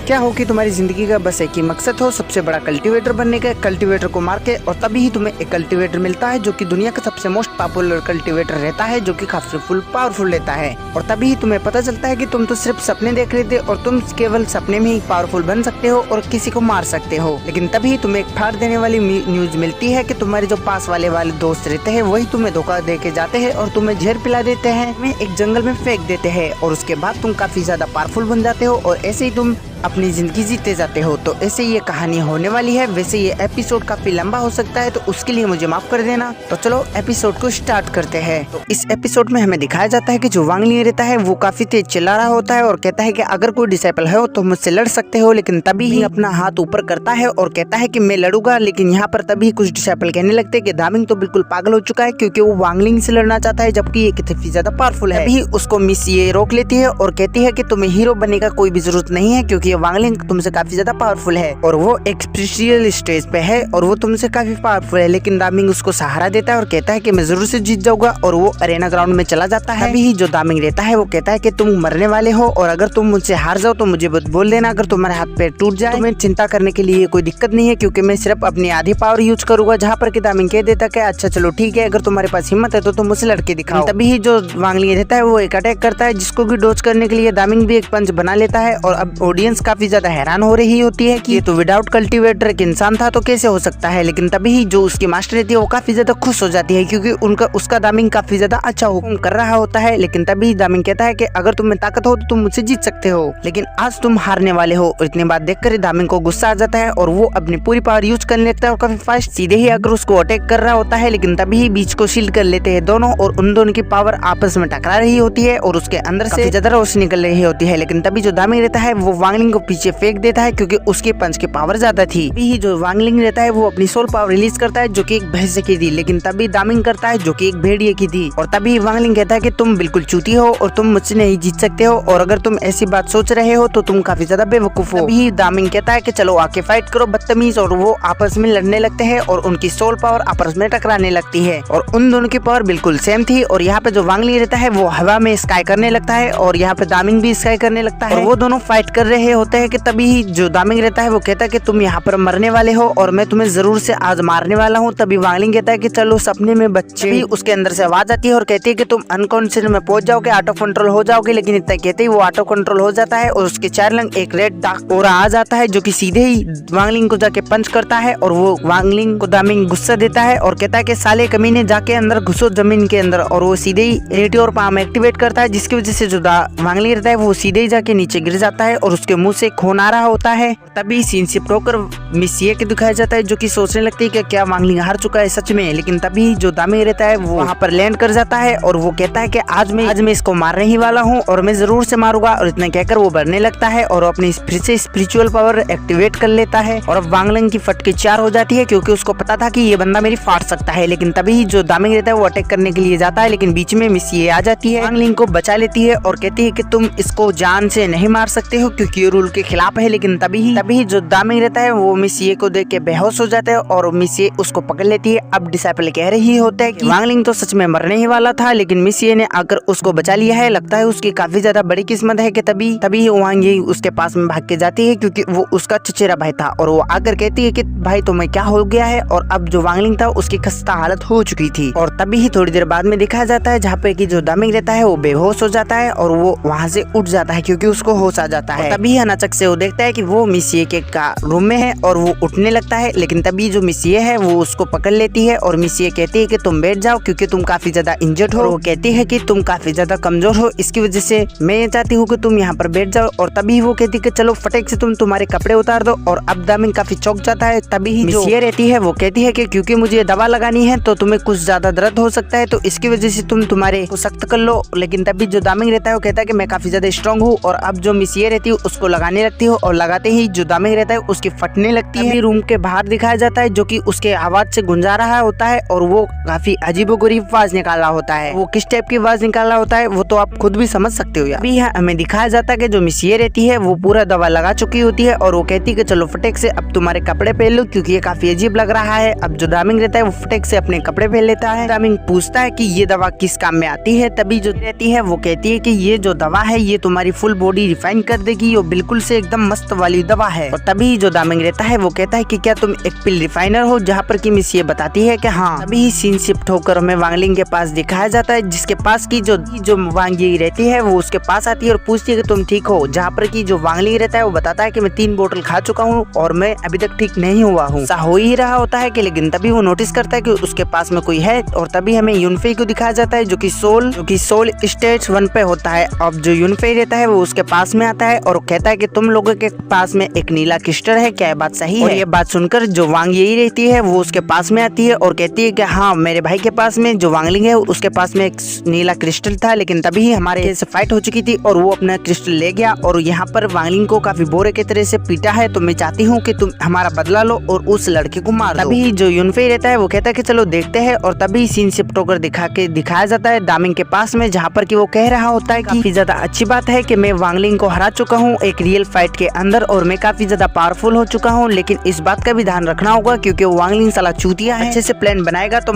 क्या हो कि तुम्हारी जिंदगी का बस एक ही मकसद हो, सबसे बड़ा कल्टीवेटर बनने का। कल्टीवेटर को मार के और तभी ही तुम्हें एक कल्टीवेटर मिलता है जो कि दुनिया का सबसे मोस्ट पॉपुलर कल्टीवेटर रहता है, जो कि काफी फुल पावरफुल रहता है। और तभी ही तुम्हें पता चलता है कि तुम तो सिर्फ सपने देख रहे थे और तुम केवल सपने में ही पावरफुल बन सकते हो और किसी को मार सकते हो। लेकिन तभी तुम्हें एक फाड़ देने वाली न्यूज मिलती है कि तुम्हारे जो पास वाले दोस्त रहते हैं वही तुम्हें धोखा दे के जाते हैं और तुम्हें जहर पिला देते हैं, तुम्हें एक जंगल में फेंक देते हैं और उसके बाद तुम काफी ज्यादा पावरफुल बन जाते हो और ऐसे ही तुम अपनी जिंदगी जीते जाते हो। तो ऐसे ये कहानी होने वाली है। वैसे ये एपिसोड काफी लंबा हो सकता है तो उसके लिए मुझे माफ कर देना। तो चलो एपिसोड को स्टार्ट करते हैं। तो इस एपिसोड में हमें दिखाया जाता है कि जो वांग ली रहता है वो काफी तेज चिल्ला रहा होता है और कहता है कि अगर कोई डिसाइपल है तो मुझसे लड़ सकते हो। लेकिन तभी ही अपना हाथ ऊपर करता है और कहता है कि मैं लड़ूंगा। लेकिन यहाँ पर तभी कुछ डिसाइपल कहने लगते हैं कि दामिंग तो बिल्कुल पागल हो चुका है क्योंकि वो वांग लिंग से लड़ना चाहता है जबकि ये कितनी ज्यादा पावरफुल है। तभी उसको मिस ये रोक लेती है और कहती है कि तुम्हें हीरो बनने का कोई भी जरूरत नहीं है क्योंकि ये वांग लिंग तुमसे काफी ज्यादा पावरफुल है और वो एक स्पेशल स्टेज पे है और वो तुमसे काफी पावरफुल है। लेकिन दामिंग उसको सहारा देता है और कहता है कि मैं जरूर से जीत जाऊंगा और वो अरेना ग्राउंड में चला जाता है। अभी जो दामिंग रहता है वो कहता है कि तुम मरने वाले हो और अगर तुम मुझसे हार जाओ तो मुझे बोल देना। अगर तुम्हारे हाथ पैर टूट जाए तुम्हें चिंता करने के लिए कोई दिक्कत नहीं है क्योंकि मैं सिर्फ अपनी आधी पावर यूज करूंगा। जहाँ पर दामिंग कह देता है अच्छा चलो ठीक है, अगर तुम्हारे पास हिम्मत है तो तुम मुझसे लड़के दिखाओ। तभी जो वांग ली रहता है वो एक अटैक करता है जिसको की डोज करने के लिए दामिंग भी एक पंच बना लेता है और अब ऑडियंस काफी ज्यादा हैरान हो रही होती है कि ये तो विदाउट कल्टीवेटर एक इंसान था तो कैसे हो सकता है। लेकिन तभी ही जो उसकी मास्टर रहती है वो काफी ज्यादा खुश हो जाती है क्योंकि उसका दामिंग काफी ज्यादा अच्छा हुक्म कर रहा होता है। लेकिन तभी दामिंग कहता है कि अगर तुम में ताकत हो तो तुम मुझसे जीत सकते हो, लेकिन आज तुम हारने वाले हो। और इतनी बात देखकर दामिंग को गुस्सा आ जाता है और वो अपनी पूरी पावर यूज करने लगता है और काफी फास्ट सीधे ही अगर उसको अटैक कर रहा होता है। लेकिन तभी ही बीच को शील्ड कर लेते हैं दोनों और उन दोनों की पावर आपस में टकरा रही होती है और उसके अंदर से ज्यादा रोशनी निकल रही होती है। लेकिन तभी जो दामिंग रहता है वो वांग लिंग को पीछे फेंक देता है क्योंकि उसके पंच की पावर ज्यादा थी। तभी जो वांग लिंग रहता है वो अपनी सोल पावर रिलीज करता है जो कि एक भैंस की थी, लेकिन तभी दामिंग करता है जो कि एक भेड़िए की थी। और तभी वांग लिंग कहता है कि तुम बिल्कुल चूती हो और तुम मुझसे नहीं जीत सकते हो और अगर तुम ऐसी बात सोच रहे हो तो तुम काफी ज्यादा बेवकूफ हो। तभी दामिंग कहता है कि चलो आके फाइट करो बदतमीज, और वो आपस में लड़ने लगते हैं और उनकी सोल पावर आपस में टकराने लगती है और उन दोनों की पावर बिल्कुल सेम थी। और यहाँ पे जो वांग ली रहता है वो हवा में स्काई करने लगता है और यहाँ पे दामिंग भी स्काई करने लगता है और वो दोनों फाइट कर रहे होते हैं कि तभी जो दामिंग रहता है वो कहता है कि तुम यहाँ पर मरने वाले हो और मैं तुम्हें जरूर से आज मारने वाला हूँ। तभी वांग लिंग कहता है कि चलो सपने में बच्चे भी उसके अंदर से आवाज आती है और कहती है कि तुम अनकॉन्शियस में पहुंच जाओगे, आउट ऑफ कंट्रोल हो जाओगे। लेकिन इतना कहते ही वो आउट ऑफ कंट्रोल हो जाता है और उसके चार लंग एक रेड डार्क ओरा आ जाता है जो कि सीधे ही वांग लिंग को जाके पंच करता है और वो वांग लिंग को दामिंग गुस्सा देता है और कहता है कि साले कमीने जाके अंदर घुसो जमीन के अंदर, और वो सीधे ही एटी और पाम एक्टिवेट करता है जिसकी वजह से जो वांग लिंग रहता है वो सीधे ही जाके नीचे गिर जाता है और उसके मुंह से खून आ रहा होता है। तभी सीन शिफ्ट होकर मिस ये के दिखाया जाता है जो कि सोचने लगती है कि क्या वांग लिंग हार चुका है सच में। लेकिन तभी जो दामिंग रहता है वो वहाँ पर लैंड कर जाता है और वो कहता है कि आज मैं इसको मारने ही वाला हूँ और मैं जरूर से मारूंगा। और इतना कहकर वो बढ़ने लगता है और अपनी फिर से स्पिरिचुअल पावर एक्टिवेट कर लेता है और अब वांग लिंग की फटके चार हो जाती है क्योंकि उसको पता था कि ये बंदा मेरी फाड़ सकता है। लेकिन तभी जो दामिंग रहता है वो अटैक करने के लिए जाता है लेकिन बीच में मिस ये आ जाती है, वांग लिंग को बचा लेती है और कहती है कि तुम इसको जान से नहीं मार सकते हो क्योंकि ये रूल के खिलाफ है। लेकिन तभी जो दामिंग रहता है वो मिस ये को देख के बेहोश हो जाता है और मिस ये उसको पकड़ लेती है। अब डिसाइपल कह रही होता है कि वांग लिंग तो सच में मरने ही वाला था लेकिन मिस ये ने आकर उसको बचा लिया है, लगता है उसकी काफी ज्यादा बड़ी किस्मत है। कि तभी वांग ये उसके पास में भाग के जाती है क्योंकि वो उसका चचेरा भाई था और वो आकर कहती है कि भाई तुम्हें क्या हो गया है। और अब जो वांग लिंग था उसकी खस्ता हालत हो चुकी थी और तभी ही थोड़ी देर बाद में दिखाया जाता है जहाँ पे कि जो दामिंग रहता है वो बेहोश हो जाता है और वो वहाँ से उठ जाता है क्योंकि उसको होश आ जाता है। तभी अचानक से वो देखता है कि वो मिस ये के रूम में है और वो उठने लगता है। लेकिन तभी जो मिस ये है वो उसको पकड़ लेती है और मिस ये कहती है कि तुम बैठ जाओ क्योंकि तुम काफी ज्यादा इंजर्ड हो। वो कहती है कि तुम काफी ज्यादा कमजोर हो, इसकी वजह से मैं ये चाहती हूँ कि तुम यहाँ पर बैठ जाओ। और तभी वो कहती है कि चलो फटेक से तुम तुम्हारे कपड़े उतार दो और अब दामिंग काफी चौंक जाता है। तभी मिस ये रहती है वो कहती है कि क्योंकि मुझे ये दवा लगानी है तो तुम्हें कुछ ज्यादा दर्द हो सकता है तो इसकी वजह से तुम तुम्हारे को सख्त कर लो। लेकिन तभी जो दामिंग रहता है वो कहता है कि मैं काफी ज्यादा स्ट्रॉन्ग हूँ और अब जो मिस ये रहती है उसको लगाने लगती हो और लगाते ही जो दामिंग रहता है उसकी फटने लगती है। रूम के बाहर दिखाया जाता है जो कि उसके आवाज से गुंजा रहा होता है और वो काफी अजीबोगरीब आवाज निकाल रहा होता है। वो किस टाइप की आवाज निकाल रहा होता है वो तो आप खुद भी समझ सकते हो। अभी हमें दिखाया जाता है कि जो मिस ये रहती है वो पूरा दवा लगा चुकी होती है और वो कहती है कि चलो फटेक से अब तुम्हारे कपड़े पहन लो क्योंकि ये काफी अजीब लग रहा है। अब जो दामिंग रहता है वो फटेक से अपने कपड़े पहन लेता है। दामिंग पूछता है कि ये दवा किस काम में आती है। तभी जो रहती है वो कहती है कि ये जो दवा है ये तुम्हारी फुल बॉडी रिफाइन कर देगी और बिल्कुल से एकदम मस्त वाली दवा है। और तभी जो दामिंग रहता है वो कहता है कि क्या तुम एक पिल रिफाइनर हो, जहाँ पर कि मिस ये बताती है कि हाँ। तभी सीन शिफ्ट होकर हमें वांग लिंग के पास दिखाया जाता है, जिसके पास की जो वांग यी रहती है वो उसके पास आती है और पूछती है कि तुम ठीक हो, जहाँ पर कि जो वांग लिंग रहता है वो बताता है कि मैं 3 बोतल खा चुका हूँ और मैं अभी तक ठीक नहीं हुआ हूँ। ऐसा हो ही रहा होता है कि लेकिन तभी वो नोटिस करता है कि उसके पास में कोई है और तभी हमें यूनफेई को दिखाया जाता है जो कि सोल स्टेज 1 पे होता है। अब जो यूनफेई रहता है वो उसके पास में आता है और कहता है कि तुम लोगों के पास में एक नीला क्रिस्टल है, क्या ये बात सही है? और ये बात सुनकर जो वांग यी रहती है वो उसके पास में आती है और कहती है कि हाँ, मेरे भाई के पास में जो वांग लिंग है उसके पास में एक नीला क्रिस्टल था, लेकिन तभी हमारे से फाइट हो चुकी थी और वो अपना क्रिस्टल ले गया और यहाँ पर वांग लिंग को काफी बोरे की तरह से पीटा है। तो मैं चाहती हूँ कि तुम हमारा बदला लो और उस लड़के को मार दो। तभी जो यूनफेई रहता है वो कहता है कि चलो देखते हैं और तभी सीन शिफ्ट होकर दिखाया जाता है दामिंग के पास में, जहाँ पर कि वो कह रहा होता है कि काफी ज्यादा अच्छी बात है कि मैं वांग लिंग को हरा चुका हूँ एक रियल फाइट के अंदर और मैं काफी ज्यादा पावरफुल हो चुका हूँ, लेकिन इस बात का भी ध्यान रखना होगा क्योंकि वो वांग लिंग साला चूतिया है। अच्छे से प्लान बनाएगा तो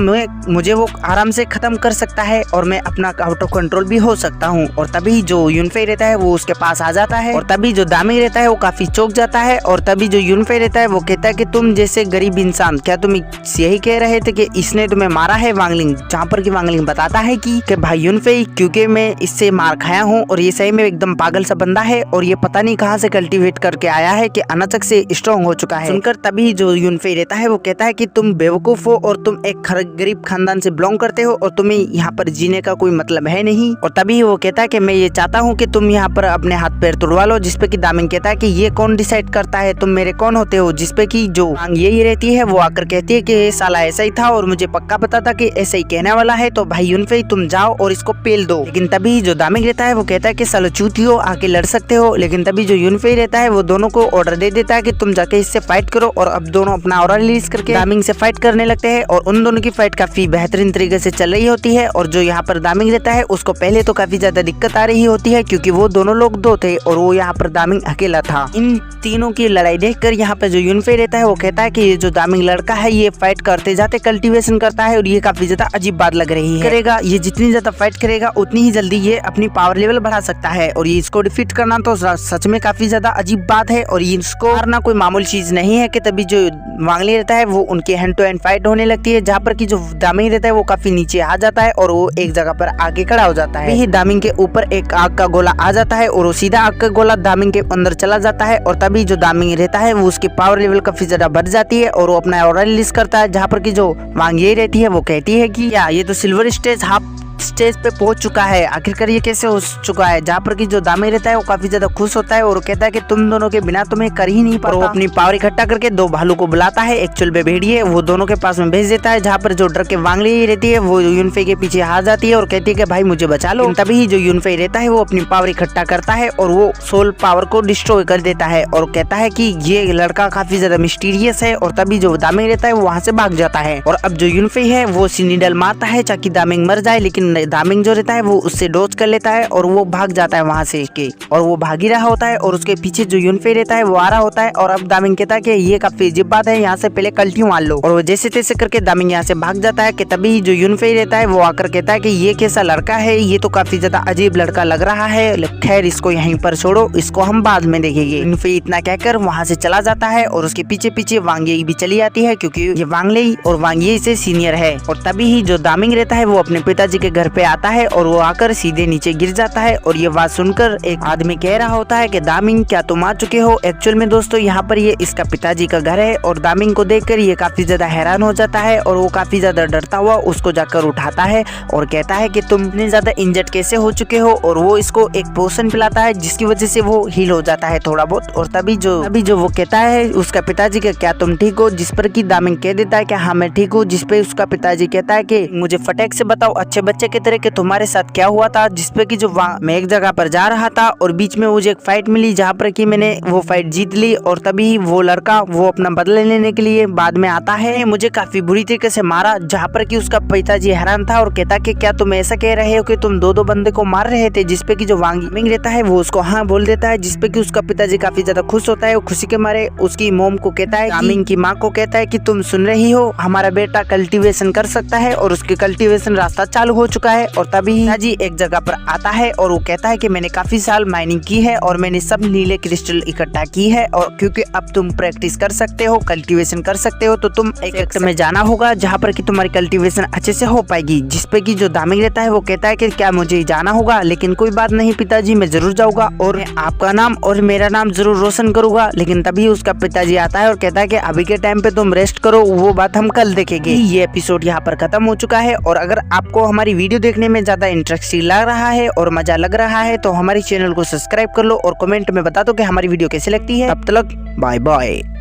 मुझे वो आराम से खत्म कर सकता है और मैं अपना आउट ऑफ कंट्रोल भी हो सकता हूँ। और तभी जो यूनफेई रहता है वो उसके पास आ जाता है और तभी जो दामिंग रहता है वो काफी चौंक जाता है और तभी जो यूनफेई रहता है वो कहता है कि तुम जैसे गरीब इंसान, क्या तुम यही कह रहे थे कि इसने तुम्हें मारा है वांग लिंग? जहाँ पर कि वांग लिंग बताता है कि भाई यूनफेई, क्योंकि मैं इससे मार खाया हूँ और ये सही में एकदम पागल सा बंदा है और ये पता नहीं कहाँ से कल्टीवेट करके आया है कि अचानक से स्ट्रॉन्ग हो चुका है। सुनकर तभी जो यूनफेई रहता है वो कहता है कि तुम बेवकूफ हो और तुम एक गरीब खानदान से बिलोंग करते हो और तुम्हें यहाँ पर जीने का कोई मतलब है नहीं। और तभी वो कहता है कि मैं ये चाहता हूँ कि तुम यहाँ पर अपने हाथ पैर तुड़वा लो, जिसपे कि दामिंग कहता है कि ये कौन डिसाइड करता है, तुम मेरे कौन होते हो? जिसपे कि जो वांग यही रहती है वो आकर कहती है कि साला ऐसा ही था और मुझे पक्का पता था कि ऐसा ही कहने वाला है, तो भाई यूनफेई तुम जाओ और इसको पेल दो। लेकिन तभी जो दामिंग रहता है वो कहता है कि सालो चूतियो, आके लड़ सकते हो। लेकिन तभी जो यूनफेई रहता है वो दोनों को ऑर्डर दे देता है कि तुम जाके इससे फाइट करो और अब दोनों अपना ऑरा रिलीज करके दामिंग से फाइट करने लगते हैं और उन दोनों की फाइट काफी बेहतरीन तरीके से चल रही होती है। और जो यहाँ पर दामिंग रहता है उसको पहले तो काफी ज्यादा दिक्कत आ रही होती है क्योंकि वो दोनों लोग 2 थे और वो यहाँ पर दामिंग अकेला था। इन तीनों की लड़ाई देखकर यहाँ पर जो यूनफेई रहता है वो कहता है कि ये जो दामिंग लड़का है ये फाइट करते जाते कल्टीवेशन करता है और ये काफी ज्यादा अजीब बात लग रही है। करेगा ये जितनी ज्यादा फाइट करेगा उतनी ही जल्दी ये अपनी पावर लेवल बढ़ा सकता है और ये इसको डिफीट करना तो सच में काफी ज्यादा अजीब बात है और ये इसको मारना कोई मामूली चीज नहीं है। कि तभी जो वांग लिंग रहता है वो उनके हैंड टू हैंड फाइट होने लगती है, जहाँ पर की जो दामिंग रहता है वो काफी नीचे आ जाता है और वो एक जगह पर आके खड़ा हो जाता है। दामिंग के ऊपर एक आग का गोला आ जाता है और वो सीधा आग का गोला दामिंग के अंदर चला जाता है और तभी जो दामिंग रहता है वो उसकी पावर लेवल काफी ज्यादा बढ़ जाती है और वो अपना ऑरा रिलीज करता है, जहाँ पर की जो वांग यी रहती है वो कहती है कि या ये तो सिल्वर स्टेज हाफ स्टेज पे पहुंच चुका है, आखिरकार ये कैसे हो चुका है? जहाँ पर कि जो दामिंग रहता है वो काफी ज्यादा खुश होता है और कहता है कि तुम दोनों के बिना तुम्हें कर ही नहीं पाता। वो अपनी पावर इकट्ठा करके 2 भालू को बुलाता है, एक चुल भेड़िए वो दोनों के पास में भेज देता है, जहाँ पर जो डर के वांग लिंग रहती है वो यूनफेई के पीछे आ जाती है और कहती है कि भाई मुझे बचा लो। तभी जो यूनफेई रहता है वो अपनी पावर इकट्ठा करता है और वो सोल पावर को डिस्ट्रॉय कर देता है और कहता है कि ये लड़का काफी ज्यादा मिस्टीरियस है और तभी जो दामिंग रहता है वो वहाँ से भाग जाता है। और अब जो यूनफेई है वो सिनीडल मारता है ताकि दामिंग मर जाए, लेकिन दामिंग जो है वो उससे डॉज कर लेता है और वो भाग जाता है वहां से के और वो भाग ही रहा होता है और उसके पीछे जो यूनफेई रहता है वो आ रहा होता है। और अब दामिंग कहता है कि ये काफी अजीब बात है, यहाँ से पहले कल्टी मार लो और वो जैसे तैसे करके दामिंग यहाँ से भाग जाता है। कि तभी जो यूनफेई रहता है वो आकर कहता है कि ये कैसा लड़का है, ये तो काफी ज्यादा अजीब लड़का लग रहा है, खैर इसको यहीं पर छोड़ो, इसको हम बाद में देखेंगे। यूनफेई इतना कहकर वहाँ से चला जाता है और उसके पीछे पीछे वांग यी भी चली आती है क्योंकि ये वांग लिंग और वांग यी से सीनियर है। और तभी ही जो दामिंग रहता है वो अपने पिताजी के घर पे आता है और वो आकर सीधे नीचे गिर जाता है और ये बात सुनकर एक आदमी कह रहा होता है कि दामिंग क्या तुम आ चुके हो? एक्चुअल में दोस्तों यहाँ पर ये इसका पिताजी का घर है और दामिंग को देखकर ये काफी ज्यादा हैरान हो जाता है और वो काफी ज्यादा डरता हुआ उसको जाकर उठाता है और कहता है कि तुम इतने ज्यादा इंजर्ड कैसे हो चुके हो, और वो इसको एक पोशन पिलाता है जिसकी वजह से वो हील हो जाता है थोड़ा बहुत। और तभी जो वो कहता है उसका पिताजी का क्या तुम ठीक हो, जिस पर की दामिंग कह देता है कि हाँ मैं ठीक हूँ, जिसपे उसका पिताजी कहता है कि मुझे फटाक से बताओ अच्छे बच्चे की तरह कि तुम्हारे साथ क्या हुआ था। जिसपे कि जो मैं एक जगह पर जा रहा था और बीच में मुझे एक फाइट मिली जहाँ पर कि मैंने वो फाइट जीत ली और तभी वो लड़का वो अपना बदला लेने के लिए बाद में आता है, मुझे काफी बुरी तरीके से मारा, जहाँ पर कि उसका पिताजी हैरान था और कहता कि क्या तुम ऐसा कह रहे हो कि तुम 2 बंदे को मार रहे थे। जिसपे कि जो वांग लिंग रहता है वो उसको हाँ बोल देता है, जिसपे कि उसका पिताजी काफी ज्यादा खुश होता है। वो खुशी के मारे उसकी मोम को कहता है, दामिंग की माँ को कहता है कि तुम सुन रही हो, हमारा बेटा कल्टीवेशन कर सकता है और उसके कल्टीवेशन रास्ता चालू हो चुका है और तभी पिताजी एक जगह पर आता है और वो कहता है कि मैंने काफी साल माइनिंग की है और मैंने सब नीले क्रिस्टल इकट्ठा की है, और क्योंकि अब तुम प्रैक्टिस कर सकते हो, कल्टीवेशन कर सकते हो, तो तुम एक सेक्टर में जाना होगा जहाँ पर कि तुम्हारी कल्टीवेशन अच्छे से हो पाएगी। जिसपे कि जो दामिक रहता है वो कहता है कि क्या मुझे जाना होगा, लेकिन कोई बात नहीं पिताजी, मैं जरूर जाऊंगा और मैं आपका नाम और मेरा नाम जरूर रोशन करूंगा। लेकिन तभी उसका पिताजी आता है और कहता है कि अभी के टाइम पे तुम रेस्ट करो, वो बात हम कल देखेंगे। ये एपिसोड यहाँ पर खत्म हो चुका है, और अगर आपको हमारी वीडियो देखने में ज्यादा इंटरेस्टिंग लग रहा है और मजा लग रहा है तो हमारे चैनल को सब्सक्राइब कर लो और कमेंट में बता दो कि हमारी वीडियो कैसी लगती है। तब तक बाय बाय।